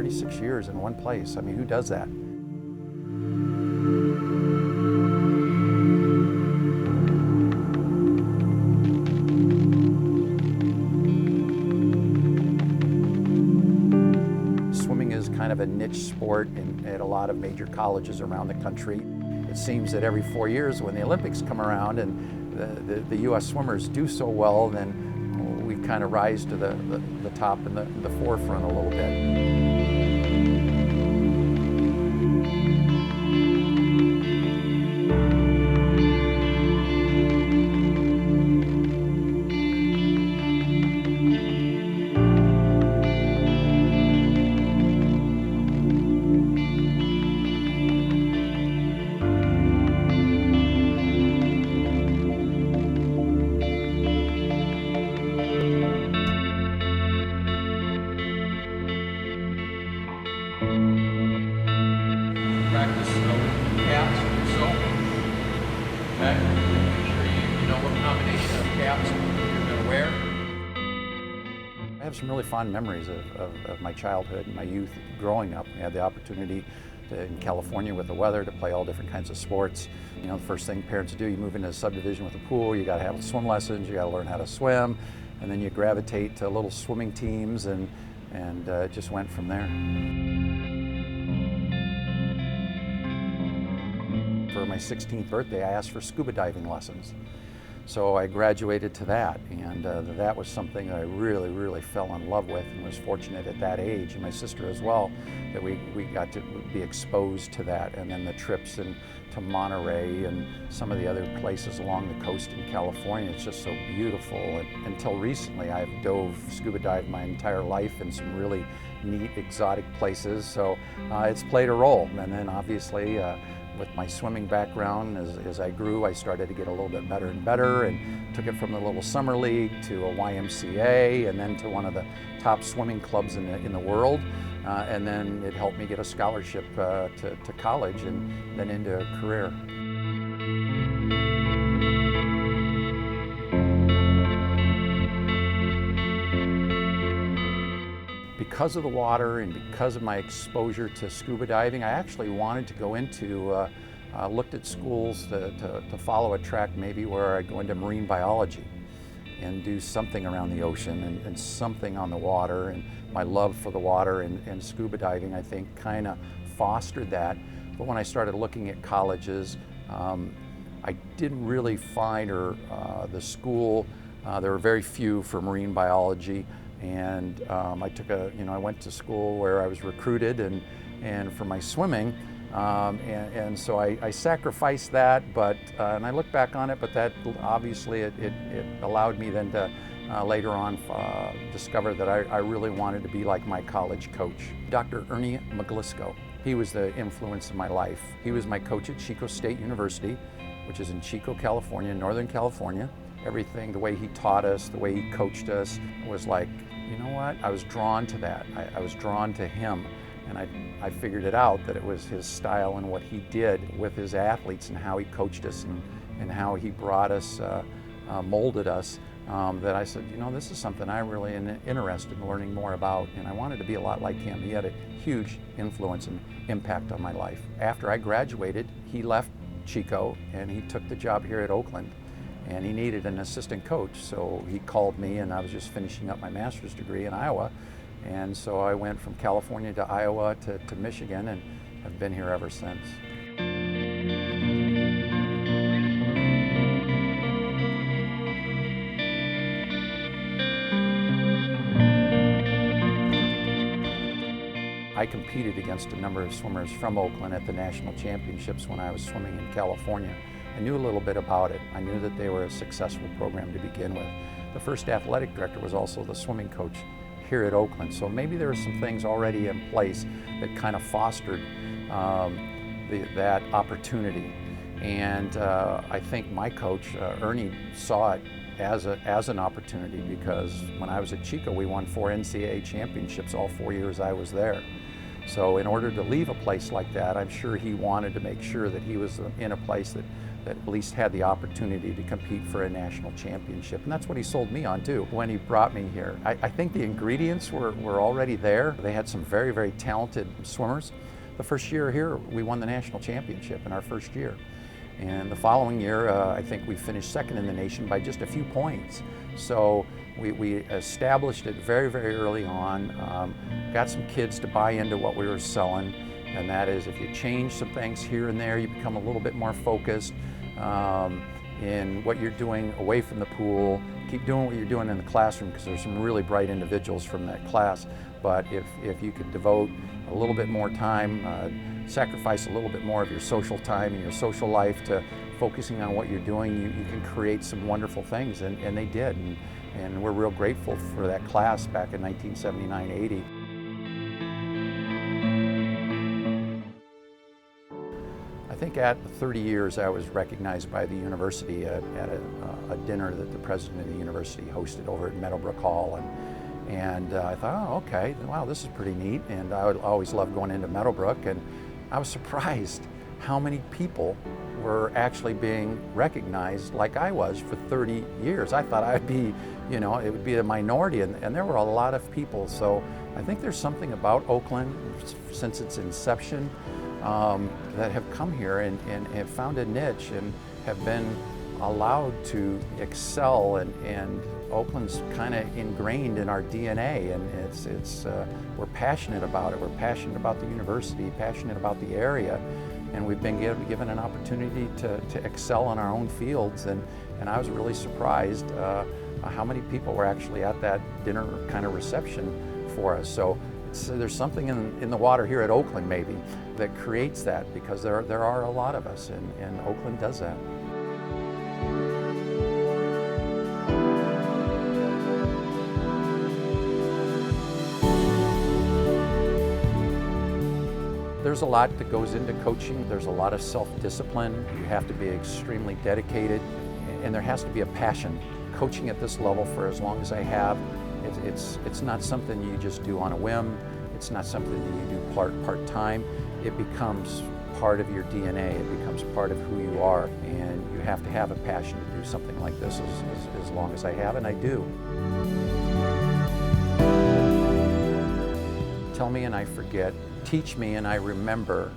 36 years in one place. I mean, who does that? Swimming is kind of a niche sport at a lot of major colleges around the country. It seems that every 4 years when the Olympics come around and the U.S. swimmers do so well, then we kind of rise to the top and the forefront a little bit. Practice of caps so. Okay. Make sure you know what combination of caps you're going to wear. I have some really fond memories of my childhood and my youth growing up. We had the opportunity in California with the weather to play all different kinds of sports. You know, the first thing parents do, you move into a subdivision with a pool, you got to have swim lessons, you got to learn how to swim, and then you gravitate to little swimming teams, and it just went from there. For my 16th birthday, I asked for scuba diving lessons. So I graduated to that, and that was something that I really, really fell in love with, and was fortunate at that age, and my sister as well, that we got to be exposed to that. And then the trips to Monterey and some of the other places along the coast in California, it's just so beautiful. And until recently, I've dove scuba dived my entire life in some really neat, exotic places, so it's played a role. And then obviously, with my swimming background, as I grew, I started to get a little bit better and better, and took it from the little summer league to a YMCA, and then to one of the top swimming clubs in the world. And then it helped me get a scholarship to college, and then into a career. Because of the water and because of my exposure to scuba diving, I actually wanted to go into, looked at schools to follow a track maybe where I'd go into marine biology and do something around the ocean and something on the water. And my love for the water and scuba diving, I think, kind of fostered that. But when I started looking at colleges, I didn't really find the school. There were very few for marine biology. And I went to school where I was recruited and for my swimming, and so I sacrificed that, but and I look back on it, but that obviously it allowed me then to later on discover that I really wanted to be like my college coach, Dr. Ernie McGlisco. He was the influence in my life. He was my coach at Chico State University, which is in Chico, California, Northern California. Everything, the way he taught us, the way he coached us, was like, you know what? I was drawn to that. I was drawn to him, and I figured it out, that it was his style and what he did with his athletes and how he coached us and how he brought us, molded us, that I said, you know, this is something I'm really interested in learning more about, and I wanted to be a lot like him. He had a huge influence and impact on my life. After I graduated, he left Chico and he took the job here at Oakland. And he needed an assistant coach, so he called me, and I was just finishing up my master's degree in Iowa. And so I went from California to Iowa to Michigan, and have been here ever since. I competed against a number of swimmers from Oakland at the national championships when I was swimming in California. I knew a little bit about it. I knew that they were a successful program to begin with. The first athletic director was also the swimming coach here at Oakland, so maybe there were some things already in place that kind of fostered that opportunity. And I think my coach, Ernie, saw it as an opportunity, because when I was at Chico, we won 4 NCAA championships all 4 years I was there. So in order to leave a place like that, I'm sure he wanted to make sure that he was in a place that at least had the opportunity to compete for a national championship. And that's what he sold me on too when he brought me here. I think the ingredients were already there. They had some very, very talented swimmers. The first year here, we won the national championship in our first year. And the following year, I think we finished second in the nation by just a few points. So we established it very, very early on, got some kids to buy into what we were selling, and that is if you change some things here and there, you become a little bit more focused in what you're doing away from the pool. Keep doing what you're doing in the classroom, because there's some really bright individuals from that class, but if you could devote a little bit more time, sacrifice a little bit more of your social time and your social life to focusing on what you're doing, you can create some wonderful things, and they did. And we're real grateful for that class back in 1979-80. I think at 30 years I was recognized by the university at a dinner that the president of the university hosted over at Meadowbrook Hall. And I thought, oh, okay, wow, this is pretty neat. And I would always love going into Meadowbrook, and I was surprised how many people were actually being recognized like I was for 30 years. I thought I'd be, it would be a minority, and there were a lot of people. So I think there's something about Oakland since its inception that have come here and have found a niche and have been allowed to excel, and Oakland's kind of ingrained in our DNA, and we're passionate about it. We're passionate about the university, passionate about the area, and we've been given an opportunity to excel in our own fields, and I was really surprised how many people were actually at that dinner kind of reception for us. So there's something in the water here at Oakland maybe that creates that, because there are a lot of us, and Oakland does that. There's a lot that goes into coaching. There's a lot of self-discipline. You have to be extremely dedicated, and there has to be a passion. Coaching at this level for as long as I have, it's not something you just do on a whim. It's not something that you do part-time. It becomes part of your DNA. It becomes part of who you are, and you have to have a passion to do something like this as long as I have, and I do. Tell me and I forget. Teach me and I remember.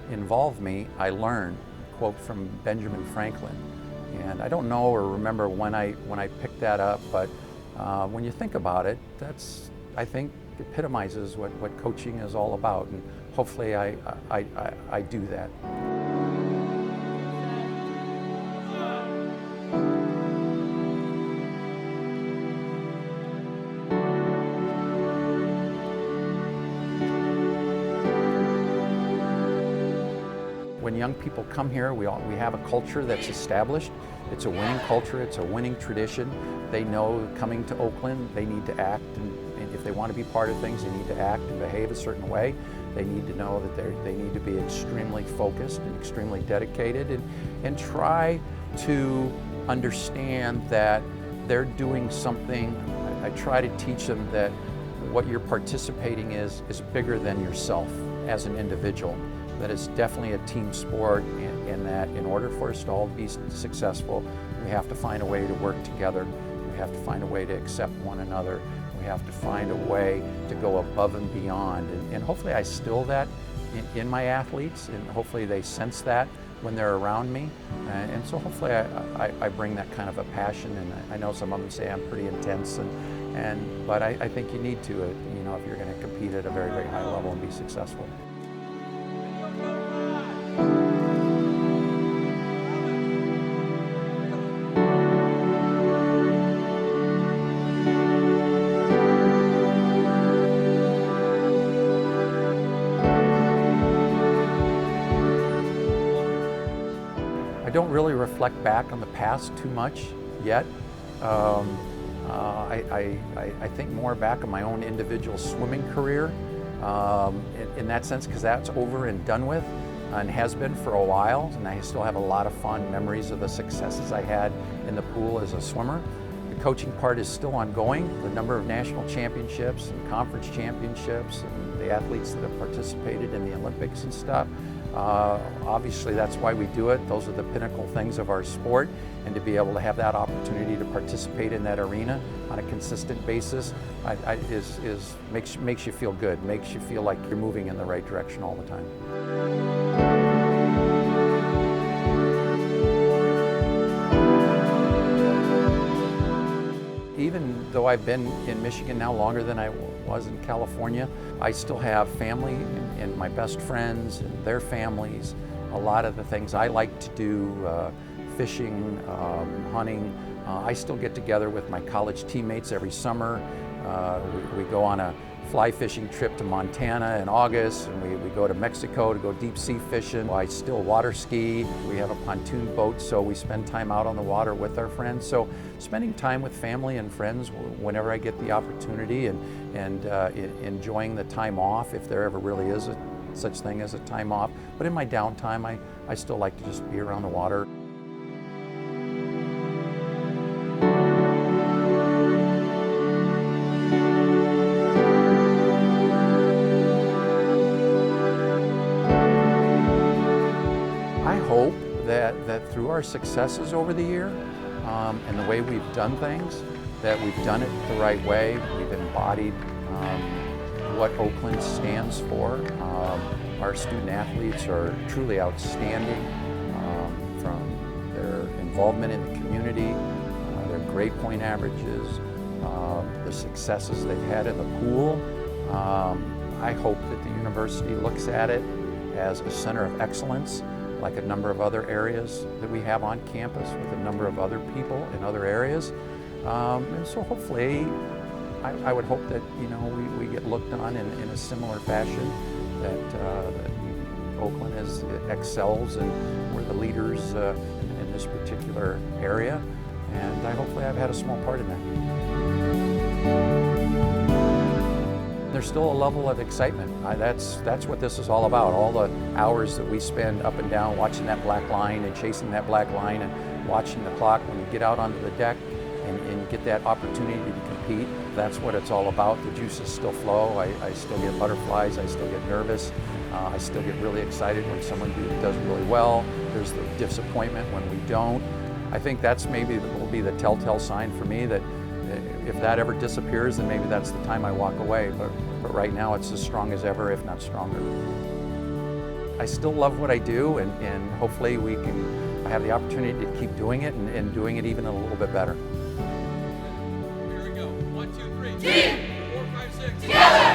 Involve me, I learn. Quote from Benjamin Franklin. And I don't know or remember when I picked that up, but when you think about it, that's, I think, epitomizes what coaching is all about, and hopefully I do that. When young people come here, we have a culture that's established. It's a winning culture, it's a winning tradition. They know coming to Oakland, they need to act, and if they want to be part of things, they need to act and behave a certain way. They need to know that they need to be extremely focused and extremely dedicated, and try to understand that they're doing something. I try to teach them that what you're participating is bigger than yourself as an individual. That it's definitely a team sport, and that in order for us to all be successful, we have to find a way to work together. We have to find a way to accept one another. We have to find a way to go above and beyond. And hopefully I instill that in my athletes, and hopefully they sense that when they're around me. And so hopefully I bring that kind of a passion, and I know some of them say I'm pretty intense, but I think you need to, if you're going to compete at a very, very high level and be successful. I don't really reflect back on the past too much yet. I think more back on my own individual swimming career in that sense, because that's over and done with and has been for a while, and I still have a lot of fond memories of the successes I had in the pool as a swimmer. The coaching part is still ongoing. The number of national championships and conference championships and the athletes that have participated in the Olympics and stuff. Obviously that's why we do it. Those are the pinnacle things of our sport, and to be able to have that opportunity to participate in that arena on a consistent basis makes you feel good, makes you feel like you're moving in the right direction all the time. Even though I've been in Michigan now longer than I was in California, I still have family and my best friends and their families. A lot of the things I like to do, fishing, hunting, I still get together with my college teammates every summer. We go on a fly fishing trip to Montana in August, and we go to Mexico to go deep sea fishing. I still water ski. We have a pontoon boat, so we spend time out on the water with our friends. So spending time with family and friends whenever I get the opportunity, and enjoying the time off, if there ever really is such thing as a time off. But in my downtime, I still like to just be around the water. I hope that through our successes over the year and the way we've done things, that we've done it the right way. We've embodied what Oakland stands for. Our student athletes are truly outstanding from their involvement in the community, their grade point averages, the successes they've had in the pool. I hope that the university looks at it as a center of excellence, like a number of other areas that we have on campus with a number of other people in other areas. And so hopefully, I would hope that we get looked on in a similar fashion, that Oakland excels and we're the leaders in this particular area. And hopefully I've had a small part in that. There's still a level of excitement. That's what this is all about. All the hours that we spend up and down watching that black line and chasing that black line and watching the clock when you get out onto the deck and get that opportunity to compete. That's what it's all about. The juices still flow. I still get butterflies. I still get nervous. I still get really excited when someone does really well. There's the disappointment when we don't. I think that's will be the telltale sign for me that if that ever disappears, then maybe that's the time I walk away. But right now it's as strong as ever, if not stronger. I still love what I do, and hopefully I have the opportunity to keep doing it and doing it even a little bit better. Here we go. 1, 2, 3. Team! 4, 5, 6. Together!